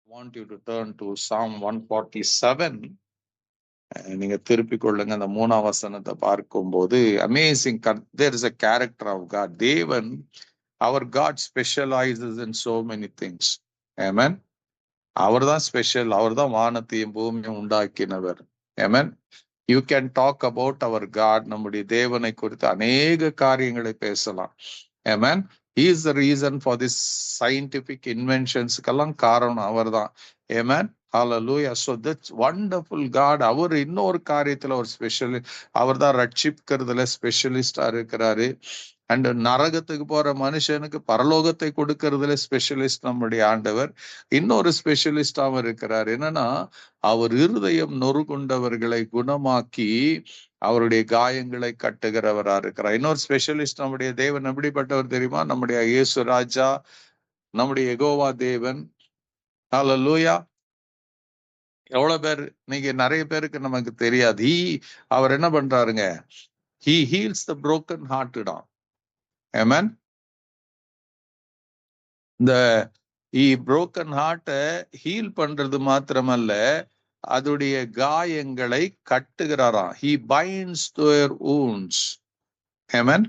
want you to turn to Psalm 147. நீங்க திருப்பிக் கொள்ளுங்க. அந்த 3ஆம் வசனத்தை பார்க்கும்போது amazing. there is a character of God. தேவன், our God specializes in so many things. Amen. அவர் தான் ஸ்பெஷல். அவர் தான் வானத்தையும் பூமியும் உண்டாக்கினவர். Amen. You can talk about our God. நம்முடைய தேவனை குறித்து அநேக காரியங்களை பேசலாம். Amen. He is the reason for this scientific inventions-க்கெல்லாம் காரணம் அவர்தான். Amen. Hallelujah. So that's wonderful God. அவர் இன்னொரு காரியத்துல ஒரு ஸ்பெஷல். அவர் தான் ரட்சிக்கிறதுல ஸ்பெஷலிஸ்டா இருக்கிறாரு. அண்ட் நரகத்துக்கு போற மனுஷனுக்கு பரலோகத்தை கொடுக்கறதுல ஸ்பெஷலிஸ்ட் நம்முடைய ஆண்டவர். இன்னொரு ஸ்பெஷலிஸ்டாவும் இருக்கிறார். என்னன்னா, அவர் இருதயம் நொறுகுண்டவர்களை குணமாக்கி அவருடைய காயங்களை கட்டுகிறவரா இருக்கிறார். இன்னொரு ஸ்பெஷலிஸ்ட் நம்முடைய தேவன் எப்படிப்பட்டவர் தெரியுமா? நம்முடைய இயேசு ராஜா, நம்முடைய யெகோவா தேவன். ஹல்லேலூயா. எவ்வளவு பேர், நீங்க நிறைய பேருக்கு நமக்கு தெரியாது. அவர் என்ன பண்றாருங்க? He heals the broken hearted. Amen. இந்த broken heart ஹீல் பண்றது மாத்திரமல்ல, அதுடைய காயங்களை கட்டுகிறாராம். He binds their wounds. Amen.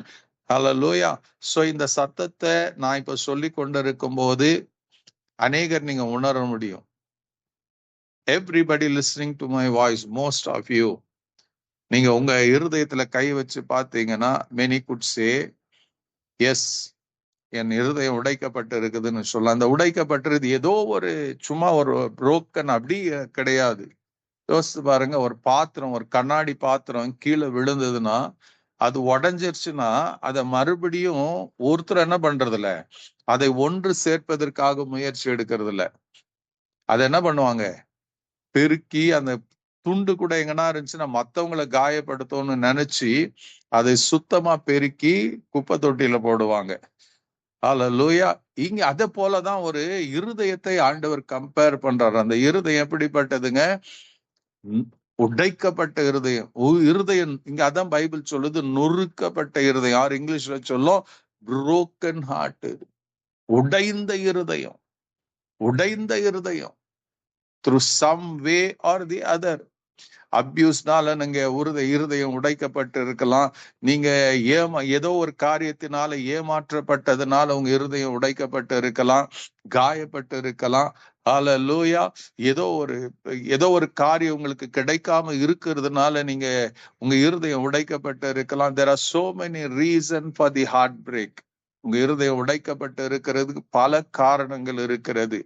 Hallelujah. So இந்த சத்தத்தை நான் இப்ப சொல்லி கொண்டிருக்கும் போது அநேகர் நீங்க உணர முடியும். Everybody listening to my voice, most of you, நீங்க உங்க இருதயத்துல கை வச்சு பார்த்தீங்கன்னா many could say, yes, என் இருதயம் உடைக்கப்பட்டு இருக்குதுன்னு சொல்ல. அந்த உடைக்கப்பட்டிருது ஏதோ ஒரு சும்மா ஒரு புரோக்கன் அப்படி கிடையாது. யோசிச்சு பாருங்க, ஒரு பாத்திரம், ஒரு கண்ணாடி பாத்திரம் கீழே விழுந்ததுன்னா, அது உடஞ்சிருச்சுன்னா அதை மறுபடியும் ஒருத்தர் என்ன பண்றது இல்ல, அதை ஒன்று சேர்ப்பதற்காக முயற்சி எடுக்கிறது இல்ல. அதை என்ன பண்ணுவாங்க? பெருக்கி அந்த துண்டு கூட எங்கன்னா இருந்துச்சுன்னா மத்தவங்களை காயப்படுத்தணும்னு நினைச்சு அதை சுத்தமா பெருக்கி குப்பை தொட்டியில போடுவாங்க. ஹல்லேலூயா. இங்க அதை போலதான் ஒரு இருதயத்தை ஆண்டவர் கம்பேர் பண்றாரு. அந்த இருதயம் எப்படிப்பட்டதுங்க? உடைக்கப்பட்ட இருதயம். இருதயம் இங்க அதான் பைபிள் சொல்லுது, நொறுக்கப்பட்ட இருதயம். யார் இங்கிலீஷ்ல சொல்லும்? broken heart. உடைந்த இருதயம். உடைந்த இருதயம். through some way or the other. அபியூஸ்னால நீங்க இருதயம் உடைக்கப்பட்டு இருக்கலாம். நீங்க ஏதோ ஒரு காரியத்தினால ஏமாற்றப்பட்டதுனால உங்க இருதயம் உடைக்கப்பட்டு இருக்கலாம், காயப்பட்டு இருக்கலாம். ஹல்லேலூயா. ஏதோ ஒரு காரியம் உங்களுக்கு கிடைக்காம இருக்கிறதுனால நீங்க உங்க இருதயம் உடைக்கப்பட்டு இருக்கலாம். there are so many reasons for the heartbreak. உங்க இருதயம் உடைக்கப்பட்டு இருக்கிறதுக்கு பல காரணங்கள் இருக்கிறது.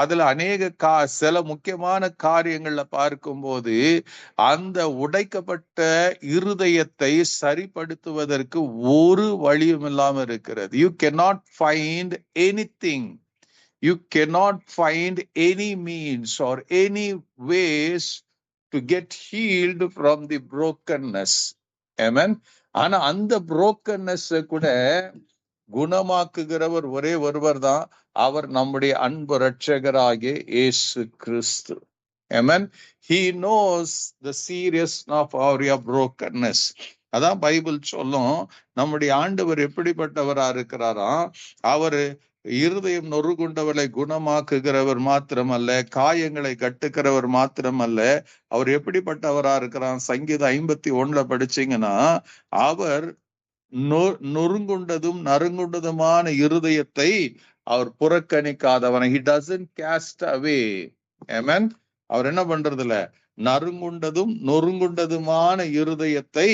அதுல அநேக சில முக்கியமான காரியங்கள்ல பார்க்கும்போது அந்த உடைக்கப்பட்ட இருதயத்தை சரிப்படுத்துவதற்கு ஒரு வழியும் இல்லாம இருக்கிறது. You cannot find anything. You cannot find any means or any ways to get healed from the brokenness. Amen. ஆனா அந்த brokenness கூட குணமாக்குகிறவர் ஒரே ஒருவர் தான். அவர் நம்முடைய அன்பு இரட்சகராகிய இயேசு கிறிஸ்து. Amen. He knows the seriousness of our brokenness. அதான் பைபிள் சொல்லும், நம்முடைய ஆண்டவர் எப்படிப்பட்டவரா இருக்கிறாரா? அவர் இருதயம் நொறுகுண்டவரை குணமாக்குகிறவர் மாத்திரமல்ல, காயங்களை கட்டுக்கிறவர் மாத்திரமல்ல, அவர் எப்படிப்பட்டவரா இருக்கிறார்? சங்கீதம் 51 படிச்சீங்கன்னா, அவர் நொறுங்குண்டதும் நறுங்குண்டதுமான இருதயத்தை அவர் புறக்கணிக்காதவன். He doesn't cast away. Amen. அவர் என்ன பண்றது இல்ல, நறுங்குண்டதும் நொறுங்குண்டதுமான இருதயத்தை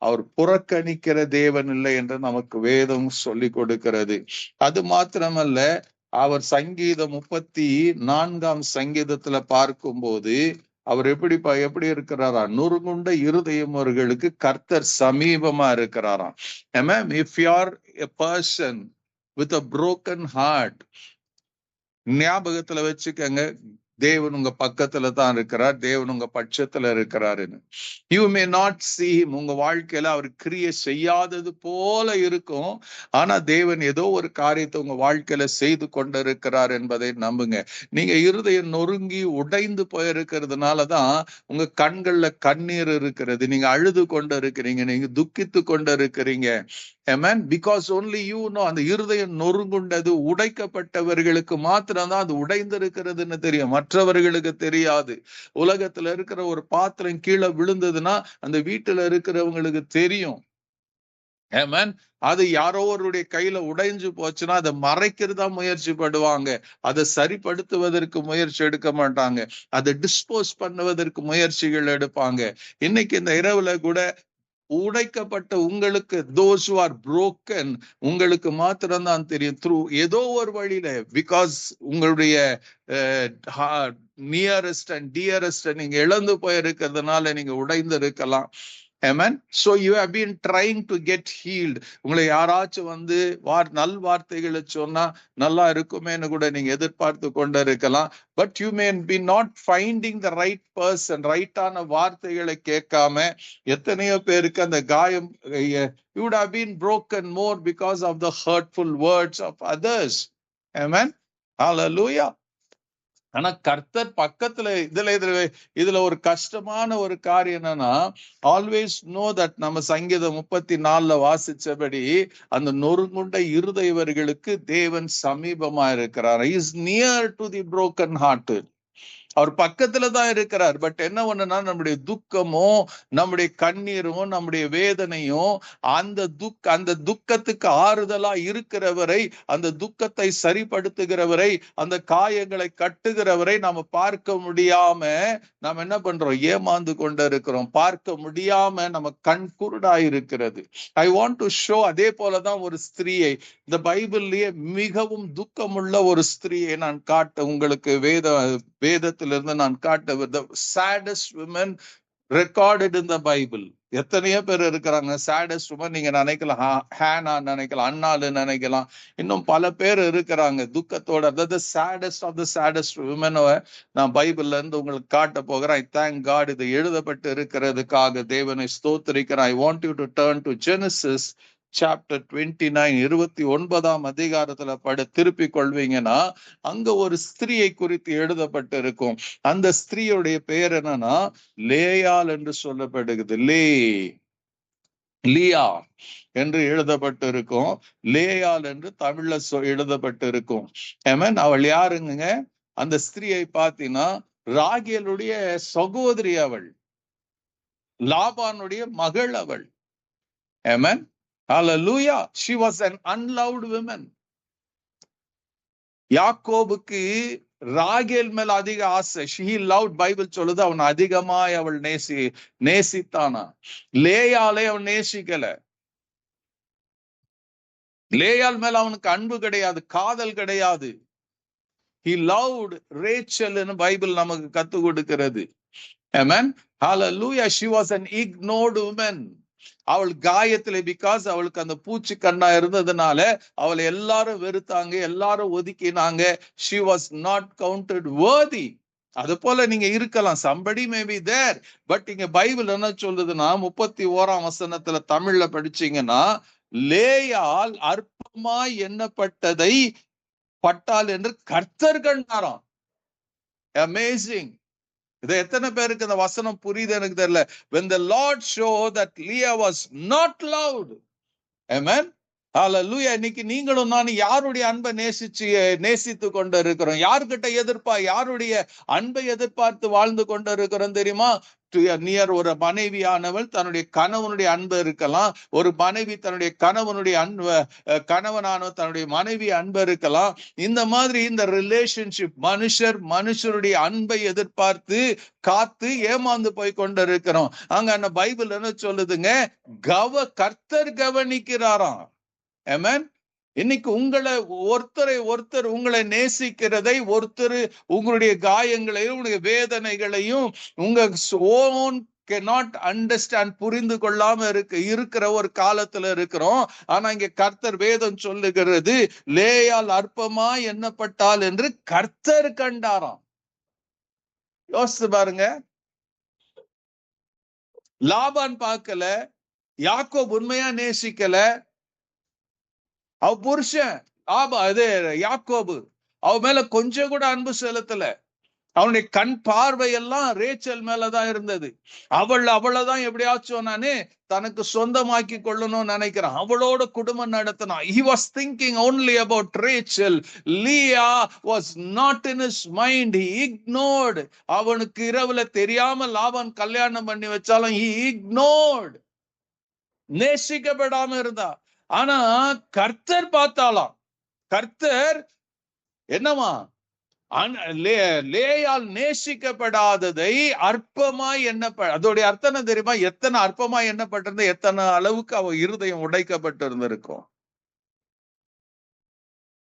அவர் புறக்கணிக்கிற தேவன் இல்லை என்று நமக்கு வேதம் சொல்லி கொடுக்கிறது. அது மாத்திரமல்ல, அவர் சங்கீதம் 34 சங்கீதத்துல பார்க்கும்போது அவர் எப்படி இருக்கிறாரா? நொறுங்குண்ட இருதயமர்களுக்கு கர்த்தர் சமீபமா இருக்கிறாராம். Amen. If you are a person with a broken heart, ஞாபகத்துல வச்சுக்கங்க, தேவன் உங்க பக்கத்துல தான் இருக்கிறார், தேவன் உங்க பட்சத்துல இருக்கிறாருன்னு. You may not see him. உங்க வாழ்க்கையில அவர் கிரியை செய்யாதது போல இருக்கும். ஆனா தேவன் ஏதோ ஒரு காரியத்தை உங்க வாழ்க்கையில செய்து கொண்டிருக்கிறார் என்பதை நம்புங்க. நீங்க இருதயம் நொறுங்கி உடைந்து போயிருக்கிறதுனாலதான் உங்க கண்கள்ல கண்ணீர் இருக்கிறது. நீங்க அழுது கொண்டு இருக்கிறீங்க, நீங்க துக்கித்து கொண்டு இருக்கிறீங்க. Amen. Because only you know. அந்த இருதயம் நொறுங்குண்டது உடைக்கப்பட்டவர்களுக்கு மாத்திரம்தான் அது உடைந்திருக்கிறதுன்னு தெரியும், மற்றவர்களுக்கு தெரியாது. உலகத்துல இருக்கிற ஒரு பாத்திரம் கீழே விழுந்ததுன்னா அந்த வீட்டுல இருக்கிறவங்களுக்கு தெரியும். Amen. அது யாரோ ஒருடைய கையில உடைஞ்சு போச்சுன்னா அதை மறைக்கிறதா முயற்சி படுவாங்க, அதை சரிப்படுத்துவதற்கு முயற்சி எடுக்க மாட்டாங்க, அதை டிஸ்போஸ் பண்ணுவதற்கு முயற்சிகள் எடுப்பாங்க. இன்னைக்கு இந்த இரவுல கூட உடைக்கப்பட்ட உங்களுக்கு, those who are broken, உங்களுக்கு மாத்திரம்தான் தெரியும். த்ரூ ஏதோ ஒரு வழியில, பிகாஸ் உங்களுடைய நியரஸ்ட் அண்ட் டியரஸ்ட் நீங்க இழந்து போயிருக்கிறதுனால நீங்க உடைந்து இருக்கலாம். Amen. So you have been trying to get healed. உங்களை யாராச்சும் வந்து நல் வார்த்தைகளை சொன்னா நல்லா இருக்குமேன்னு கூட நீங்க எதிர்பார்த்து கொண்டு இருக்கலாம். But you may be not finding the right person. ரைட்டான வார்த்தைகளை கேட்காம எத்தனையோ பேருக்கு அந்த காயம், you would have been broken more because of the hurtful words of others. Amen. Hallelujah. ஆனா கர்த்தர் பக்கத்துல இதுல ஒரு கஷ்டமான ஒரு காரியம் என்னன்னா, ஆல்வேஸ் நோ தட் நம்ம சங்கீதம் 34 வாசிச்சபடி அந்த நொறுங்குண்ட இருதயவர்களுக்கு தேவன் சமீபமா இருக்கிறார். Is near to the broken hearted. அவர் பக்கத்துல தான் இருக்கிறார். பட் என்ன ஒண்ணுன்னா, நம்முடைய துக்கமோ நம்முடைய கண்ணீரும் நம்முடைய வேதனையும் அந்த துக்கத்துக்கு ஆறுதலா இருக்கிறவரை, அந்த துக்கத்தை சரிப்படுத்துகிறவரை, அந்த காயங்களை கட்டுகிறவரை நாம பார்க்க முடியாம நாம் என்ன பண்றோம், ஏமாந்து கொண்டு இருக்கிறோம். பார்க்க முடியாம நம்ம கண் குருடாய் இருக்கிறது. I want to show. அதே போலதான் ஒரு ஸ்திரீயை இந்த பைபிள்லயே மிகவும் துக்கமுள்ள ஒரு ஸ்திரீயை நான் காட்ட உங்களுக்கு வேதத்திலிருந்து நான் காட்ட, the saddest women recorded in the Bible. எத்தனையோ பேர் இருக்கிறாங்க saddest women. நீங்க நினைக்கலாம் ஹானா நினைக்கலாம், அன்னாலு நினைக்கலாம், இன்னும் பல பேர் இருக்கிறாங்க துக்கத்தோட. the saddest of the saddest women நான் பைபிள்ல இருந்து உங்களுக்கு காட்ட போகிறேன். I thank God இது எழுதப்பட்டு இருக்கிறதுக்காக தேவனை ஸ்தோத்திரிக்கிறேன். I want you to turn to Genesis chapter 29, 29ஆம் அதிகாரத்துல திருப்பிக் கொள்வீங்கன்னா அங்க ஒரு ஸ்திரீயை குறித்து எழுதப்பட்டு இருக்கும். அந்த ஸ்திரீயுடைய பெயர் என்னன்னா லேயாள் என்று சொல்லப்படுகிறது. லியா என்று எழுதப்பட்டு இருக்கும். லேயாள் என்று தமிழ்ல எழுதப்பட்டு இருக்கும். அவள் யாருங்க? அந்த ஸ்திரீயை பார்த்தீங்கன்னா ராகேலுடைய சகோதரி அவள், லாபானுடைய மகள் அவள். Amen. Hallelujah. She was an unloved woman. யாக்கோபுக்கு ராகேல் மேல் அதிக ஆசை. She loved. பைபிள் சொல்லுது அவன் அதிகமாய் அவள் நேசித்தானா. லேயாலை அவன் நேசிக்கல. லேயால் மேல அவனுக்கு அன்பு கிடையாது, காதல் கிடையாது. He loved Rachel ன்னு பைபிள் நமக்கு கத்து கொடுக்கிறது. Amen. Hallelujah. She was an ignored woman. அவள் காயத்திலே, பிகாஸ் அவளுக்கு அந்த பூச்சி கண்ணா இருந்ததுனால அவளை எல்லாரும் வெறுத்தாங்க, எல்லாரும் ஒதுக்கினாங்க. She was not counted worthy. அது போல நீங்க இருக்கலாம், somebody may be there. But இங்க பைபிள் என்ன சொல்லுதுன்னா 31ஆம் வசனத்துல தமிழ்ல படிச்சீங்கன்னா, லேயாள் அற்பமாய் எண்ணப்பட்டதை பட்டாள் என்று கர்த்தர் கண்டாராம். அமேசிங். இது எத்தனை பேருக்கு இந்த வசனம் புரியுது எனக்கு தெரியல. When the Lord showed that Leah was not loved. Amen. Hallelujah. இன்னைக்கு நீங்களும் நான் யாருடைய அன்பை நேசித்து கொண்டு இருக்கிறோம்? யாருக்கிட்ட யாருடைய அன்பை எதிர்பார்த்து வாழ்ந்து கொண்டு இருக்கிறோம் தெரியுமா? நியர் ஒரு மனைவியானவள் தன்னுடைய கணவனுடைய அன்பு இருக்கலாம், ஒரு மனைவி தன்னுடைய கணவனானவன் தன்னுடைய மனைவி அன்பு இருக்கலாம். இந்த மாதிரி இந்த ரிலேஷன்ஷிப் மனுஷருடைய அன்பை எதிர்பார்த்து காத்து ஏமாந்து போய் கொண்டு இருக்கிறோம். அங்க அந்த பைபிள் என்ன சொல்லுதுங்க, கர்த்தர் கவனிக்கிறாராம். ஆமென். இன்னைக்கு ஒருத்தர் உங்களை நேசிக்கிறதை, ஒருத்தர் உங்களுடைய காயங்களையும் உங்களுடைய வேதனைகளையும் உங்க ஓன் cannot understand, புரிந்து கொள்ளாம இருக்கிற ஒரு காலத்துல இருக்கிறோம். ஆனா இங்க கர்த்தர் வேதம் சொல்லுகிறது, லேயாள் அற்பமா எண்ணப்பட்டாள் என்று கர்த்தர் கண்டாராம். யோசிச்சு பாருங்க. லாபான் பார்க்கல, யாக்கோபு உண்மையா நேசிக்கல. அவ புருஷன் யாக்கோபு அவ மேல கொஞ்சம் கூட அன்பு செலுத்தல. அவனுடைய கண் பார்வை எல்லாம் ரேச்சல் மேலதான் இருந்தது. அவளதான் எப்படியாச்சும் நானே தனக்கு சொந்தமாக்கி கொள்ளணும்னு நினைக்கிறான். அவளோட குடும்பம் நடத்தினான். He was thinking only about Rachel. Leah was not in his mind. He ignored. அவனுக்கு இரவுல தெரியாம லாபான் கல்யாணம் பண்ணி வச்சாலும் he ignored. நேசிக்கப்படாம இருந்தா. ஆனா கர்த்தர் பார்த்தாலாம். கர்த்தர் என்னமா லேயால் நேசிக்கப்படாததை அற்பமாய் அதோடைய அர்த்தம் என்ன தெரியுமா? எத்தனை அற்பமாய் எண்ணப்பட்டிருந்த, எத்தனை அளவுக்கு அவ இருதயம் உடைக்கப்பட்டு இருந்திருக்கும்.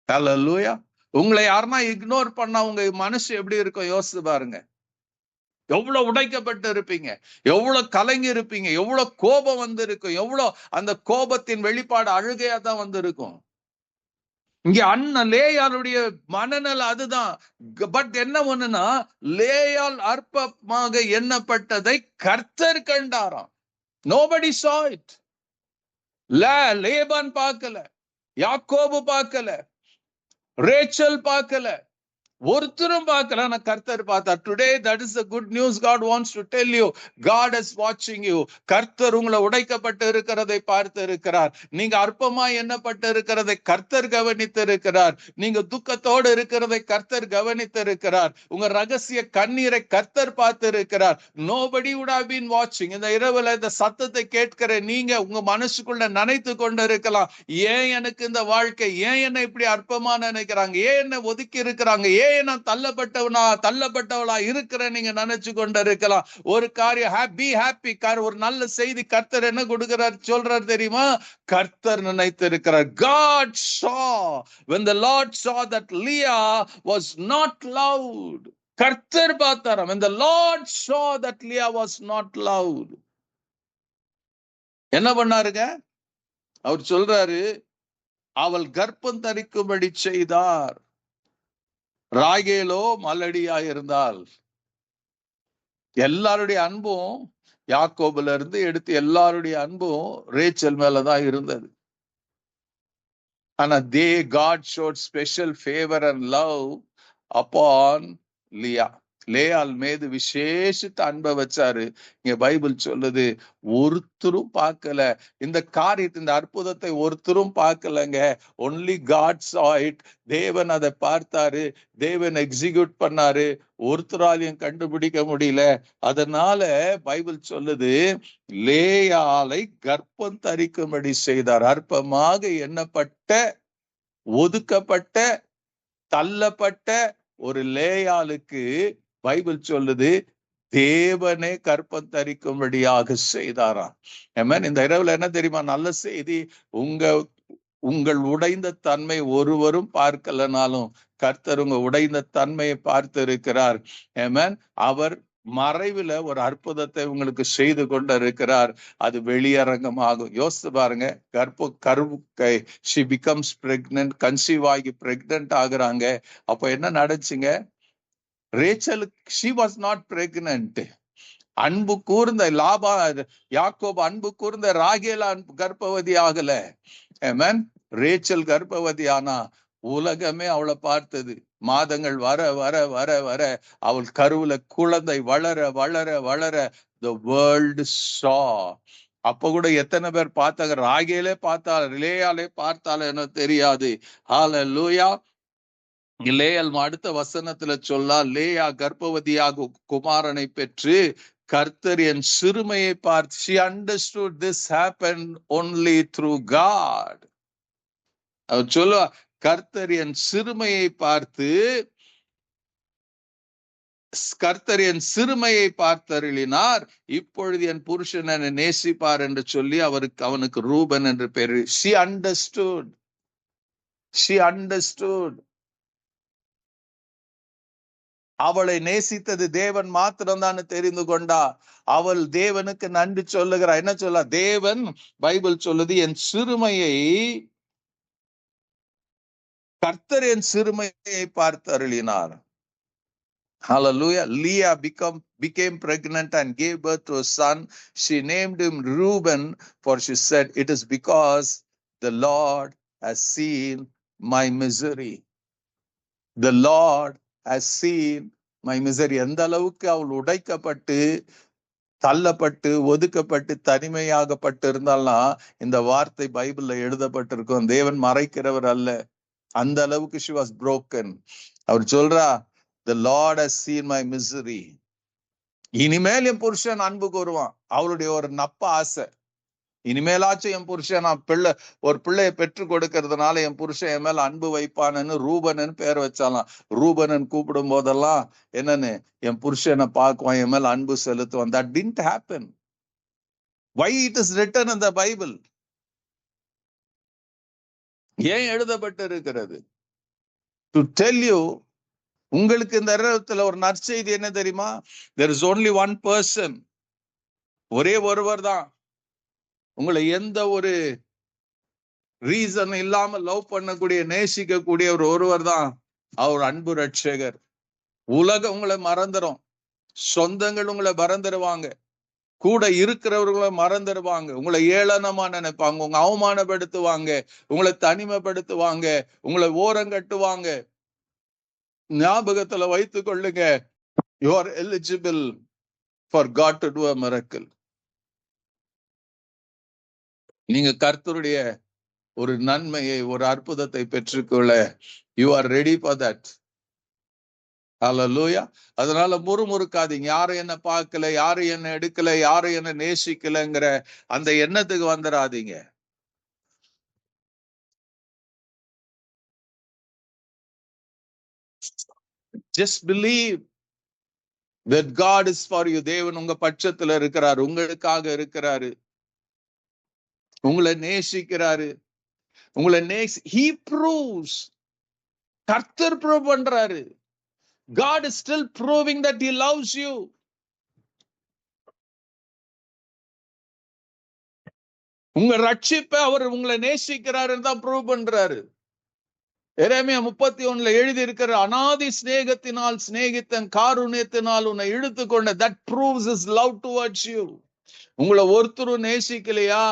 ஹல்லேலூயா. உங்களை யாருன்னா இக்னோர் பண்ணா உங்க மனசு எப்படி இருக்கும் யோசிச்சு பாருங்க. எவ்வளவு உடைக்கப்பட்டு இருப்பீங்க, எவ்வளவு கலங்கி இருப்பீங்க, எவ்வளவு கோபம் வந்திருக்கும், எவ்வளவு அந்த கோபத்தின் வெளிப்பாடு அழுகையா தான் வந்திருக்கும். இங்க லேயாளுடைய மனநல அதுதான். பட் என்ன ஒண்ணுன்னா, லேயால் அற்பமாக எண்ணப்பட்டதை கர்த்தர் கண்டாராம். Nobody saw it. லேபான் பார்க்கல, யாக்கோபு பார்க்கல, ரேச்சல் பார்க்கல, ஒருத்தரும் பார்க்கல. ஆனா கர்த்தர் பார்த்தார். Today that is the good news God wants to tell you. God is watching you. கர்த்தர் உங்களை உடைக்கப்பட்டு இருக்கிறதை பார்த்து இருக்கிறார். நீங்க அற்பமா எண்ணப்பட்டு இருக்கிறதை கர்த்தர் கவனித்து இருக்கிறார். நீங்க துக்கத்தோடு இருக்கிறதை கர்த்தர் கவனித்து இருக்கிறார். உங்க ரகசிய கண்ணீரை கர்த்தர் பார்த்து இருக்கிறார். Nobody would have been watching. இந்த இரவுல இந்த சத்தத்தை கேட்கிற நீங்க உங்க மனசுக்குள்ள நினைத்து கொண்டு இருக்கலாம், ஏன் எனக்கு இந்த வாழ்க்கை, ஏன் என்ன இப்படி அற்பமா நினைக்கிறாங்க, ஏன் என்ன ஒதுக்கி இருக்கிறாங்க, ஏன் நான் தள்ளப்பட்டவளா இருக்கிறேன் நீங்க நினைச்சு கொண்டு இருக்கலாம். ஒரு காரியம், பி ஹாப்பி. ஒரு நல்ல செய்தி கர்த்தர் என்ன கொடுக்கிறார் சொல்றார் தெரியுமா? கர்த்தர் நினைத்து இருக்கிறார். God saw, when the Lord saw that Leah was not loved. கர்த்தர் பார்த்தாராம். when the Lord saw that Leah was not loved, என்ன பண்ணாருங்க? அவர் சொல்றாரு, அவள் கர்ப்பம் தரிக்கும்படி செய்தார். ராகேலோ மலடியா இருந்தால். எல்லாருடைய அன்பும் யாக்கோபுல இருந்து எடுத்து எல்லாருடைய அன்பும் ரேச்சல் மேலதான் இருந்தது. ஆனா God showed special favor and love upon Leah. லேயால் மீது விசேஷித்த அன்பை வச்சாரு. இங்க பைபிள் சொல்லுது, ஒருத்தரும் பார்க்கல இந்த காரியத்தை, இந்த அற்புதத்தை ஒருத்தரும் பார்க்கலங்க. Only God saw it. தேவன் அதை பார்த்தாரு, தேவன் எக்ஸிக்யூட் பண்ணாரு. ஒருத்தராலையும் கண்டுபிடிக்க முடியல. அதனால பைபிள் சொல்லுது, லேயாலை கர்ப்பம் தரிக்கும்படி செய்தார். அற்பமாக எண்ணப்பட்ட, ஒதுக்கப்பட்ட, தள்ளப்பட்ட ஒரு லேயாளுக்கு பைபிள் சொல்லுது, தேவனே கர்ப்பம் தரிக்கும்படியாக செய்தாராம். ஆமென். இந்த இரவுல என்ன தெரியுமா நல்ல செய்தி? உங்கள் உடைந்த தன்மை ஒருவரும் பார்க்கலனாலும் கர்த்தர் உங்க உடைந்த தன்மையை பார்த்து இருக்கிறார். ஆமென். அவர் மறைவுல ஒரு அற்புதத்தை உங்களுக்கு செய்து கொண்டு இருக்கிறார். அது வெளியரங்கமாகும். யோசித்து பாருங்க. she becomes pregnant, கன்சீவ் ஆகி பிரெக்னன்ட் ஆகுறாங்க. அப்போ என்ன நடந்துச்சுங்க? Rachel she was not pregnant. அன்பு கூர்ந்த யாக்கோபு அன்பு கூர்ந்த ராகேலா கர்ப்பவதி ஆகல. ஆமென். ரேச்சல் கர்ப்பவதி ஆனா உலகமே அவளை பார்த்தது. மாதங்கள் வர வர வர வர அவள் கருவுல குழந்தை வளர வளர வளர the world saw. அப்ப கூட எத்தனை பேர் பார்த்தாங்க? ராகேலே பார்த்தாள், லேயாலே பார்த்தாள் என்ன தெரியாது. ஹல்லேலூயா. லேயால் அடுத்த வசனத்துல சொல்லா, லேயா கர்ப்பவதியாக குமாரனை பெற்று கர்த்தர் என் சிறுமையை பார்த்து, she understood this happened only through God. அவர் சொல்லுவா, கர்த்தர் என் சிறுமையை பார்த்து, கர்த்தர் என் சிறுமையை பார்த்தருளினார், இப்பொழுது என் புருஷன் என்னை நேசிப்பார் என்று சொல்லி அவனுக்கு ரூபன் என்று பெயர். she understood. அவளை நேசித்தது தேவன் மாத்திரம்தான் தெரிந்து கொண்டா. அவள் தேவனுக்கு நன்றி சொல்லுகிறார். என்ன சொல்ல? தேவன் பைபிள் சொல்லுது, என் சிறுமையை, கர்த்தர் என் சிறுமையை பார்த்து அருளினார். Hallelujah. Leah became pregnant and gave birth to a son. She named him Reuben, for she said, it is because the Lord has seen my misery. The Lord has seen my misery. எந்த அளவுக்கு அவள் உடைக்கப்பட்டு தள்ளப்பட்டு ஒதுக்கப்பட்டு தனிமையாகப்பட்டு இருந்தால்னா இந்த வார்த்தை பைபிள்ல எழுதப்பட்டிருக்கும். தேவன் மறைக்கிறவர் அல்ல. அந்த அளவுக்கு she was broken. அவர் சொல்றா, the Lord has seen my misery. இனிமேல் என் புருஷன் அன்பு கூறுவான். அவளுடைய ஒரு நப்ப ஆசை, இனிமேலாச்சும் என் புருஷன் நான் ஒரு பிள்ளையை பெற்று கொடுக்கறதுனால என் புருஷன் என் மேல அன்பு வைப்பானு ரூபனன் பேர் வச்சாலாம். ரூபனன் கூப்பிடும் போதெல்லாம் என்னன்னு, என் புருஷனை பார்க்குவான், என் மேல அன்பு செலுத்துவான். That didn't happen. Why it is written in the Bible? ஏன் எழுதப்பட்டு இருக்கிறது? To tell you, உங்களுக்கு இந்த நேரத்துல ஒரு நற்செய்தி என்ன தெரியுமா? There is only one person. ஒரே ஒருவர் தான் உங்களை எந்த ஒரு ரீசன் இல்லாம லவ் பண்ணக்கூடிய நேசிக்கக்கூடிய ஒருவர் தான் அவர் அன்பு ரட்சகர். உலகம் உங்களை மறந்துடும், சொந்தங்கள் உங்களை மறந்துடுவாங்க, கூட இருக்கிறவர்களை மறந்துடுவாங்க, உங்களை ஏளனமா நினைப்பாங்க, உங்க அவமானப்படுத்துவாங்க, உங்களை தனிமைப்படுத்துவாங்க, உங்களை ஓரங்கட்டுவாங்க. ஞாபகத்துல வைத்துக் கொள்ளுங்க, you are eligible for God to do a miracle. நீங்க கர்த்தருடைய ஒரு நன்மையை, ஒரு அற்புதத்தை பெற்றுக்கொள்ள you are ready for that. ஹல்லேலூயா. அதனால முறுமுறுக்காதீங்க. யாரும் என்ன பார்க்கல, யாரும் என்ன எடுக்கல, யாரும் என்ன நேசிக்கலங்கிற அந்த எண்ணத்துக்கு வந்துடாதீங்க. Just believe that God is for you. தேவன் உங்க பட்சத்துல இருக்கிறாரு, உங்களுக்காக இருக்கிறாரு, உங்களை நேசிக்கிறாரு, உங்களை he proves. கர்த்தர் ப்ரூவ் பண்றாரு. God is still proving that he loves you. உங்க ரட்சிப்பை அவர் உங்களை நேசிக்கிறாருன்னு தான் ப்ரூவ் பண்றாரு. எரேமியா 31 எழுதி இருக்கிற, அநாதி சிநேகத்தினால் சிநேகித்தன், காருண்யத்தினால் உன்னை இழுத்து கொண்ட, that proves his love towards you. உங்களை ஒருத்தரும் நேசிக்கலையா?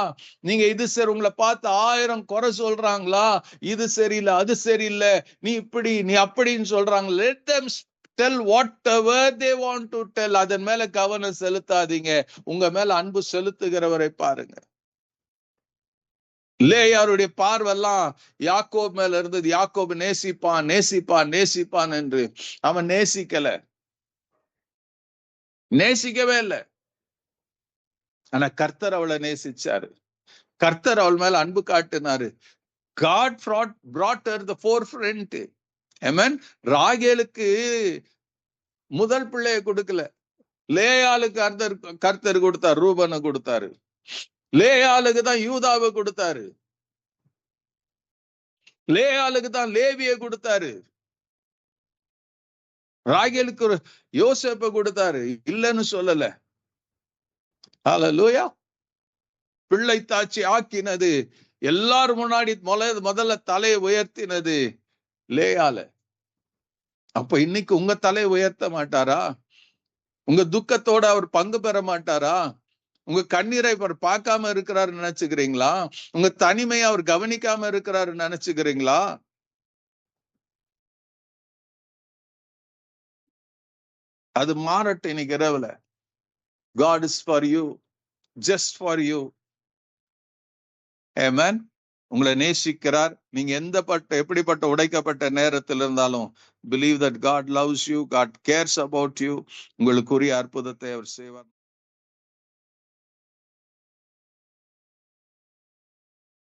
நீங்க இது சரி, உங்களை பார்த்து 1000 குறை சொல்றாங்களா? இது சரியில்லை, அது சரியில்லை, நீ இப்படி நீ அப்படின்னு சொல்றாங்க. let them tell whatever they want to tell. அதன் மேல கவனம் செலுத்தாதீங்க. உங்க மேல அன்பு செலுத்துகிறவரை பாருங்க. லேயாருடைய பார்வெல்லாம் யாக்கோப் மேல இருந்தது. யாக்கோப் நேசிப்பான் நேசிப்பான் நேசிப்பான் என்று. அவன் நேசிக்கவே இல்லை. ஆனா கர்த்தர் அவளை நேசிச்சாரு. கர்த்தர் அவள் மேல அன்பு காட்டினாரு. God brought her the forefront. Amen. ராகேலுக்கு முதல் பிள்ளையை கொடுக்கல, லேயாளுக்கு கர்த்தர் கொடுத்தார், ரூபனை கொடுத்தாரு. லேயாளுக்கு தான் யூதாவை கொடுத்தாரு, லேயாளுக்கு தான் லேவியை கொடுத்தாரு. ராகேலுக்கு ஒரு யோசேப்பை கொடுத்தாரு, இல்லைன்னு சொல்லல. ஹல்லேலூயா. பிள்ளை தாட்சி ஆக்கினது, எல்லாரும் முன்னாடி முதல்ல தலையை உயர்த்தினது லேயால. அப்ப இன்னைக்கு உங்க தலையை உயர்த்த மாட்டாரா? உங்க துக்கத்தோட அவர் பங்கு பெற மாட்டாரா? உங்க கண்ணீரை அவர் பார்க்காம இருக்கிறாரு நினைச்சுக்கிறீங்களா? உங்க தனிமையை அவர் கவனிக்காம இருக்கிறாரு நினைச்சுக்கிறீங்களா? அது மாறட்டும் இன்னைக்கு இரவுல. God is for you, just for you. Amen. உங்களை நேசிக்கிறார். நீங்க எப்படிப்பட்ட உடைக்கப்பட்ட நேரத்தில் இருந்தாலும் believe that God loves you, God cares about you. உங்களுக்குரிய அற்புதத்தை அவர் செய்வார்.